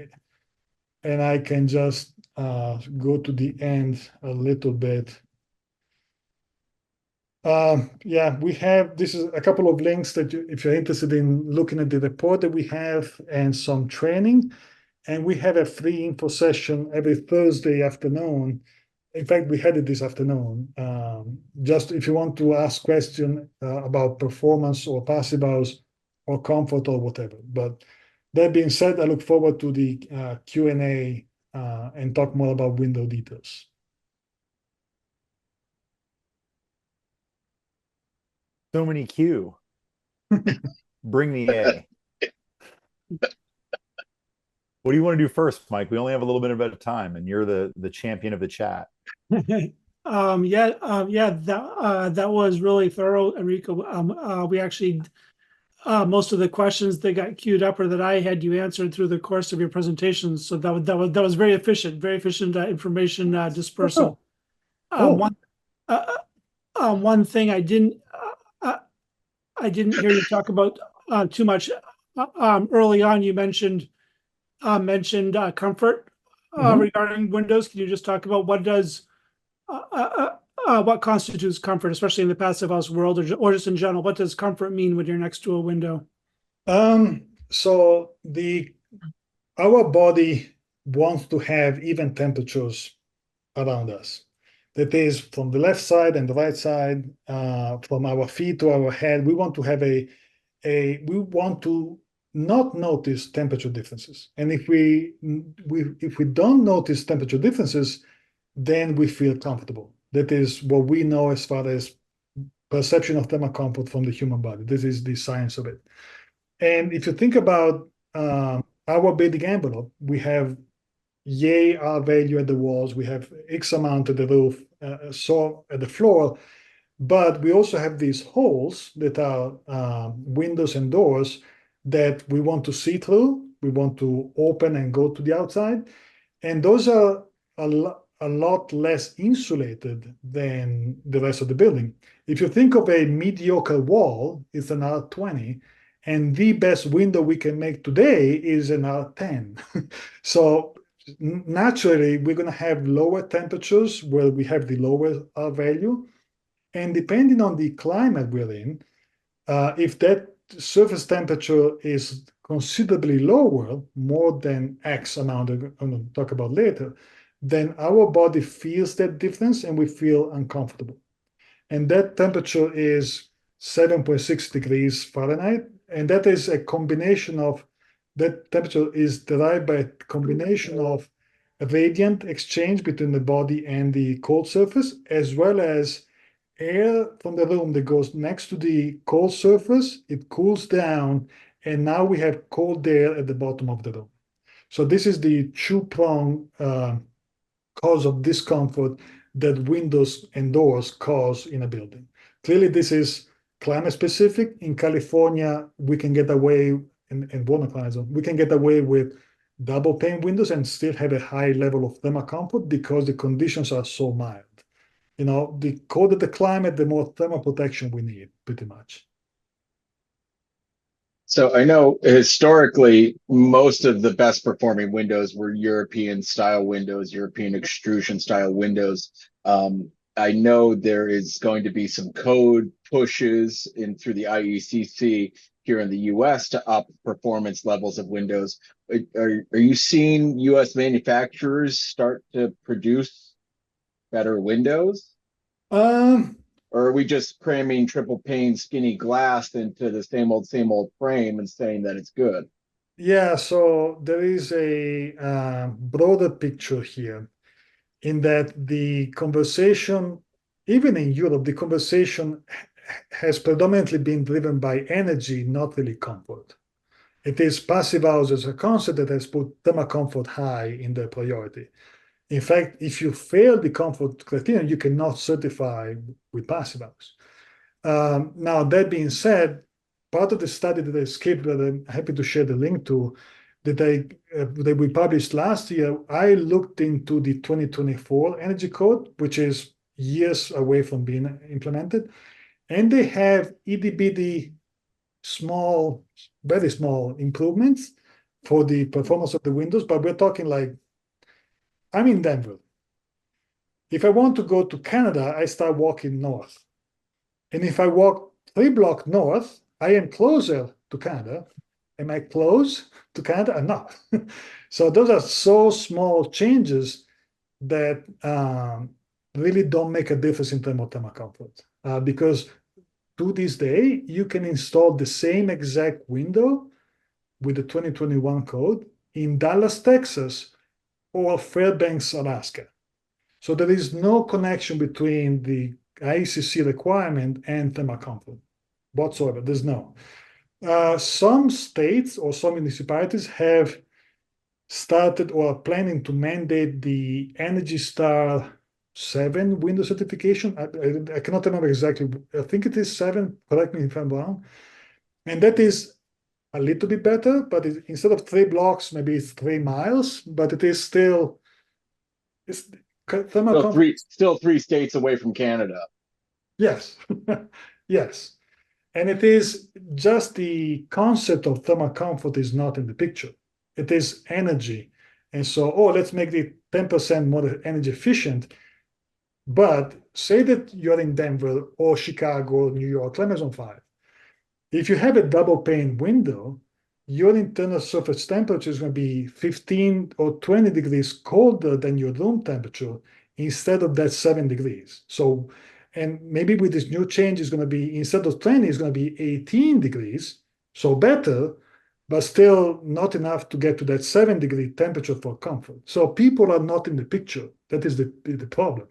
and I can just go to the end a little bit. Yeah, we have, this is a couple of links that if you're interested in looking at the report that we have and some training, and we have a free info session every Thursday afternoon. In fact, we had it this afternoon. Just if you want to ask questions about performance or passive house or comfort or whatever. But that being said, I look forward to the Q&A and talk more about window details. So many Q. Bring the A. What do you want to do first, Mike? We only have a little bit of time, and you're the champion of the chat. That was really thorough, Enrico. We actually most of the questions that got queued up or that I had you answered through the course of your presentation. So that was very efficient information dispersal. Cool. One thing I didn't hear you talk about too much early on. You mentioned comfort regarding Windows. Can you just talk about what constitutes comfort, especially in the passive house world, or just in general? What does comfort mean when you're next to a window? So our body wants to have even temperatures around us. That is from the left side and the right side, from our feet to our head. We want to have we want to not notice temperature differences. And if we don't notice temperature differences, then we feel comfortable. That is what we know as far as perception of thermal comfort from the human body. This is the science of it. And if you think about our building envelope, we have yay R value at the walls, we have X amount at the roof, so at the floor, but we also have these holes that are windows and doors that we want to see through, we want to open and go to the outside, and those are a lot less insulated than the rest of the building. If you think of a mediocre wall, it's an R20, and the best window we can make today is an R10. So naturally, we're going to have lower temperatures where we have the lower R value. And depending on the climate we're in, if that surface temperature is considerably lower, more than X amount I'm going to talk about later, then our body feels that difference and we feel uncomfortable. And that temperature is 7.6 degrees Fahrenheit. And that is a combination of, that temperature is derived by a combination of radiant exchange between the body and the cold surface, as well as air from the room that goes next to the cold surface, it cools down, and now we have cold air at the bottom of the room. So this is the two-prong cause of discomfort that windows and doors cause in a building. Clearly, this is climate specific. In California, we can get away, in warmer climate zone, we can get away with double pane windows and still have a high level of thermal comfort because the conditions are so mild. You know, the colder the climate, the more thermal protection we need, pretty much. So I know historically most of the best performing windows were European style windows, European extrusion style windows. I know there is going to be some code pushes in through the IECC here in the US to up performance levels of windows. Are you seeing US manufacturers start to produce better windows? Or are we just cramming triple pane skinny glass into the same old frame and saying that it's good? Yeah, so there is a broader picture here in that the conversation, even in Europe, the conversation has predominantly been driven by energy, not really comfort. It is passive house as a concept that has put thermal comfort high in the priority. In fact, if you fail the comfort criterion, you cannot certify with passive house. Now, that being said, part of the study that I skipped, that I'm happy to share the link to, that we published last year, I looked into the 2024 Energy Code, which is years away from being implemented, and they have itty-bitty small, very small improvements for the performance of the windows, but we're talking like, I'm in Denver. If I want to go to Canada, I start walking north. And if I walk 3 blocks north, I am closer to Canada. Am I close to Canada? I'm not. So those are so small changes that really don't make a difference in terms of thermal comfort. Because to this day, you can install the same exact window with the 2021 code in Dallas, Texas, or Fairbanks, Alaska. So there is no connection between the IECC requirement and thermal comfort whatsoever. There's no. Some states or some municipalities have started or are planning to mandate the Energy Star 7 window certification. I cannot remember exactly. I think it is 7. Correct me if I'm wrong. And that is a little bit better, but instead of 3 blocks, maybe it's 3 miles, but it is still, it's thermal comfort. Still 3 states away from Canada. Yes, yes. And it is just the concept of thermal comfort is not in the picture. It is energy. And so, let's make it 10% more energy efficient. But say that you're in Denver or Chicago or New York, let me on 5. If you have a double pane window, your internal surface temperature is going to be 15 or 20 degrees colder than your room temperature instead of that 7 degrees. So, and maybe with this new change, it's going to be, instead of 20, it's going to be 18 degrees. So better, but still not enough to get to that 7-degree temperature for comfort. So people are not in the picture. That is the problem.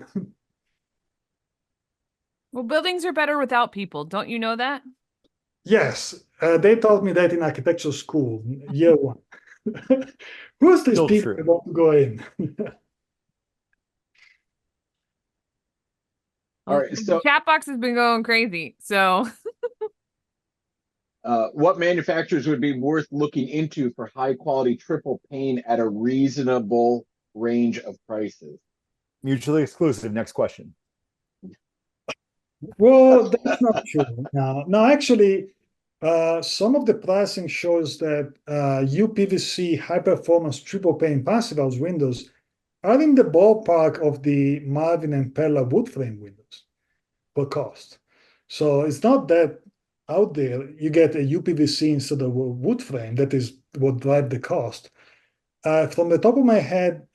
Well, buildings are better without people. Don't you know that? Yes, they taught me that in architecture school, year 1. Who's these Still people true. that want to go in? All right, The so chat box has been going crazy. So what manufacturers would be worth looking into for high quality triple pane at a reasonable range of prices? Mutually exclusive. Next question. Well, that's not true. No, actually, some of the pricing shows that UPVC high performance triple pane passive house windows are in the ballpark of the Marvin and Pella wood frame windows per cost. So it's not that out there. You get a UPVC instead of a wood frame. That is what drive the cost. From the top of my head,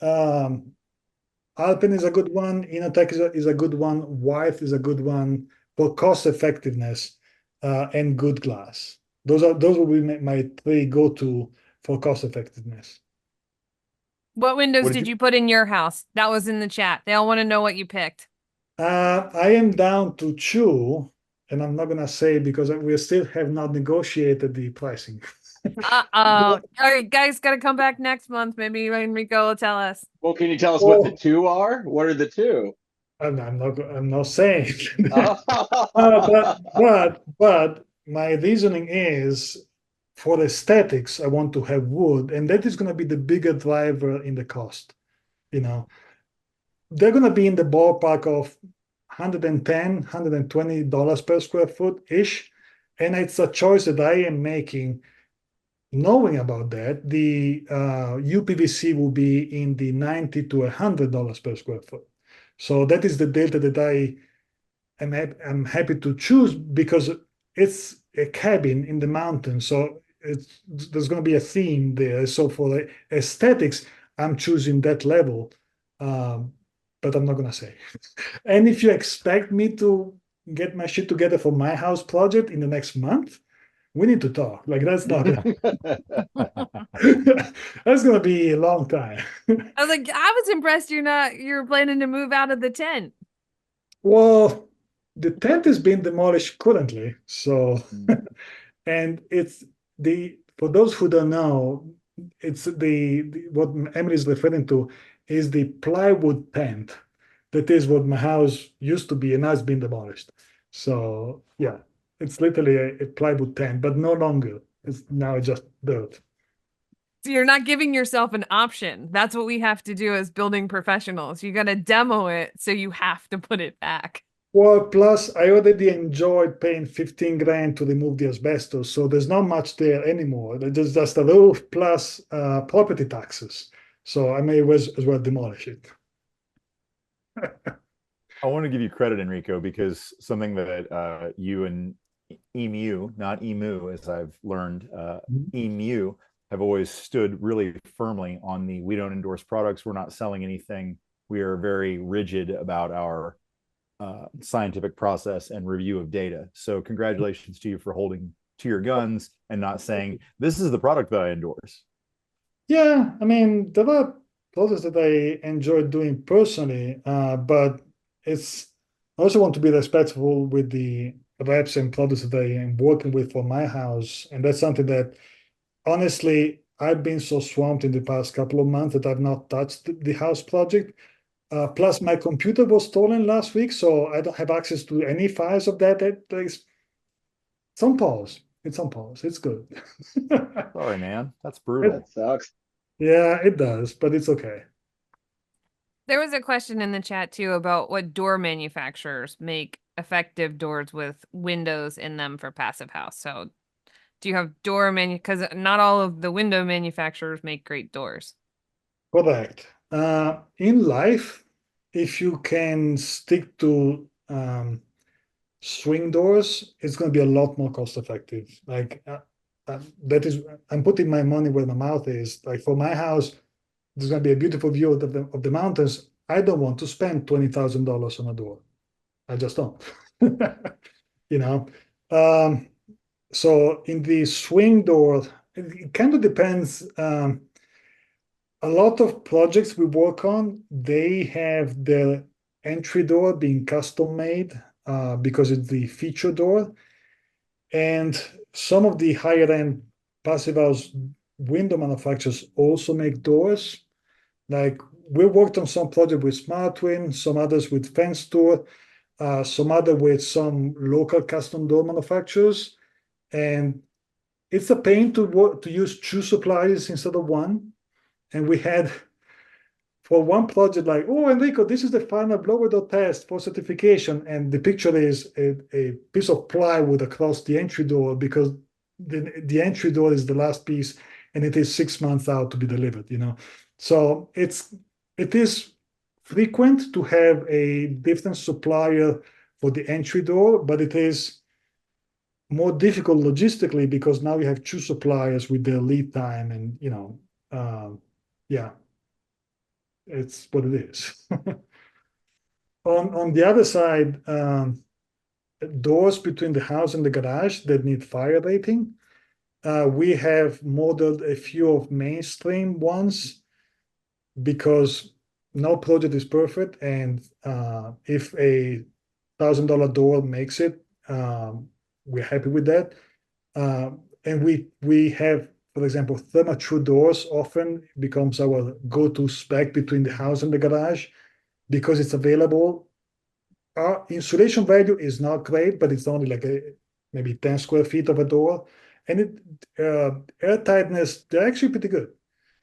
Alpine is a good one. Inotech is a good one. White is a good one for cost effectiveness and good glass. Those will be my 3 go-to for cost effectiveness. what windows What did did you put in your house? That was in the chat. They all want to know what you picked. I am down to 2, and I'm not gonna say because we still have not negotiated the pricing. Uh-oh. All right, guys, got to come back next month. Maybe Enrico will tell us. Well, can you tell us what the 2 are? What are the 2? I'm not saying. Oh. But my reasoning is for aesthetics, I want to have wood, and that is going to be the bigger driver in the cost. They're going to be in the ballpark of $110, $120 per square foot ish, and it's a choice that I am making. Knowing about that, the UPVC will be in the $90 to $100 per square foot. So that is the delta that I'm happy to choose because it's a cabin in the mountains. So there's going to be a theme there. So for aesthetics, I'm choosing that level, but I'm not going to say. And if you expect me to get my shit together for my house project in the next month, we need to talk. Like that's not that's going to be a long time. I was like, I was impressed you're planning to move out of the tent. Well, The tent is being demolished currently. So, Mm. and it's for those who don't know, it's what Emily is referring to is the plywood tent. That is what my house used to be, and now it's been demolished. So yeah, it's literally a plywood tent, but no longer. It's now just dirt. So you're not giving yourself an option. That's what we have to do as building professionals. You got to demo it, so you have to put it back. Well, plus I already enjoyed paying 15 grand to remove the asbestos, so there's not much there anymore. There's just a roof plus property taxes. So I may as well demolish it. I want to give you credit, Enrico, because something that you and Emu, not Emu, as I've learned, Emu have always stood really firmly on the we don't endorse products, we're not selling anything. We are very rigid about our scientific process and review of data. So congratulations to you for holding to your guns and not saying this is the product that I endorse. Yeah, I mean, there are projects that I enjoy doing personally, but it's I also want to be respectful with the reps and products that I am working with for my house. And that's something that honestly, I've been so swamped in the past couple of months that I've not touched the house project. Plus, my computer was stolen last week, so I don't have access to any files of that. It's on pause. It's on pause. It's good. Sorry, man. That's It- brutal. That sucks. yeah, it does, but it's okay. There was a question in the chat too about what door manufacturers make effective doors with windows in them for passive house. So, do you have because not all of the window manufacturers make great doors. Correct. In life, if you can stick to swing doors, it's going to be a lot more cost effective. Like that is, I'm putting my money where my mouth is. Like for my house, there's going to be a beautiful view of the mountains. I don't want to spend $20,000 on a door. I just don't. You know. Um, so in the swing door, it kind of depends. A lot of projects we work on, they have the entry door being custom made because it's the feature door. And some of the higher end passive house window manufacturers also make doors. Like we worked on some project with SmartWin, some others with Fence Door, some other with some local custom door manufacturers. And it's a pain to use two suppliers instead of one. And we had for one project, like, oh, Enrico, this is the final blower door test for certification. And the picture is a piece of plywood across the entry door because the entry door is the last piece and it is 6 months out to be delivered, you know. So it is frequent to have a different supplier for the entry door, but it is more difficult logistically because now you have two suppliers with their lead time and, you know, yeah, it's what it is. On the other side, doors between the house and the garage that need fire rating. We have modeled a few of mainstream ones because no project is perfect, and if $1,000 door makes it, we're happy with that. And we have, for example, Therma-Tru doors often becomes our go-to spec between the house and the garage because it's available. Our insulation value is not great, but it's only like maybe 10 square feet of a door. And air tightness, they're actually pretty good.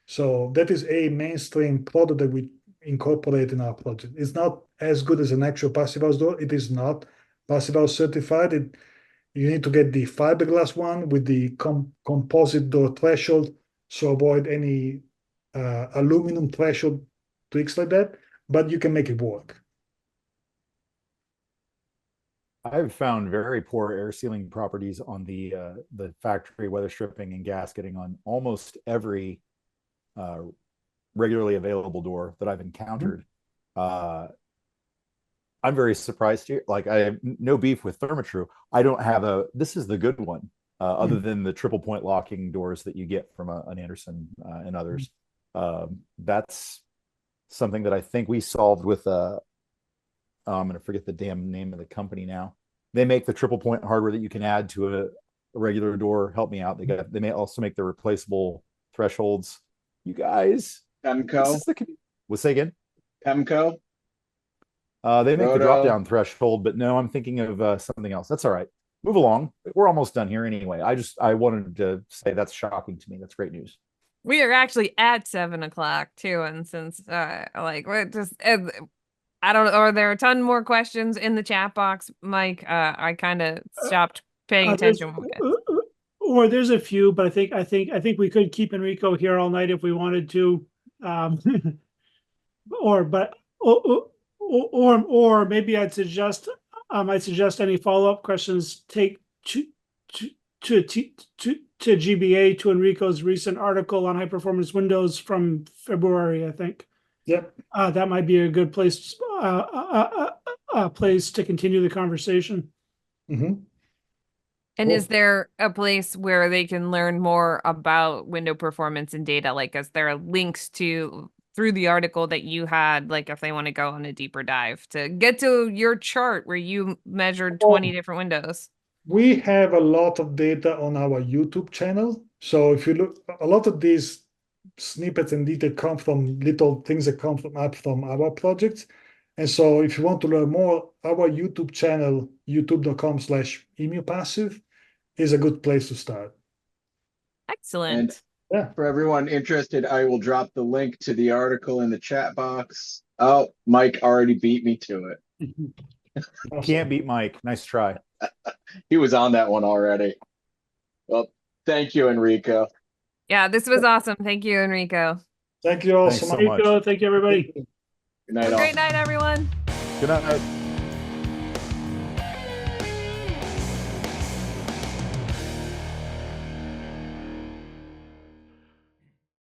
So that is a mainstream product that we incorporate in our project. It's not as good as an actual passive house door. It is not passive house certified. You need to get the fiberglass one with the composite door threshold, so avoid any aluminum threshold tweaks like that, but you can make it work. I've found very poor air sealing properties on the factory weather stripping and gasketing on almost every uh, regularly available door that I've encountered. I'm very surprised here. Like I have no beef with Therma-Tru. I don't have this is the good one, other than the triple point locking doors that you get from an Anderson and others. That's something that I think we solved with I'm going to forget the damn name of the company now. They make the triple point hardware that you can add to a regular door. Help me out. They may also make the replaceable thresholds. You guys, this Pemco, is the. We'll say again. Pemco. They make the Roto. drop down threshold, but no, I'm thinking of something else. That's all right. Move along. We're almost done here anyway. I wanted to say that's shocking to me. That's great news. We are actually at 7 o'clock too, and since like we're just I don't know, are there a ton more questions in the chat box, Mike? I kind of stopped paying attention. There's a few, but I think we could keep Enrico here all night if we wanted to. Or maybe I'd suggest any follow-up questions take to GBA to Enrico's recent article on high performance windows from February, I think. Yep. That might be a good place to continue the conversation. Mm-hmm. And is there a place where they can learn more about window performance and data? Like, is there links to through the article that you had, like if they want to go on a deeper dive to get to your chart where you measured 20 different windows? We have a lot of data on our YouTube channel. So if you look, a lot of these snippets and detail come from little things that come from our projects. And so if you want to learn more, our YouTube channel, youtube.com/emupassive, is a good place to start. Excellent. And for everyone interested, I will drop the link to the article in the chat box. Oh, Mike already beat me to it. Awesome. Can't beat Mike. Nice try. He was on that one already. Well, thank you, Enrico. Yeah, this was awesome. Thank you, Enrico. Thank you all Thanks so much. so much. Thank you, everybody. Good night, Have a all. great night, everyone. Good night.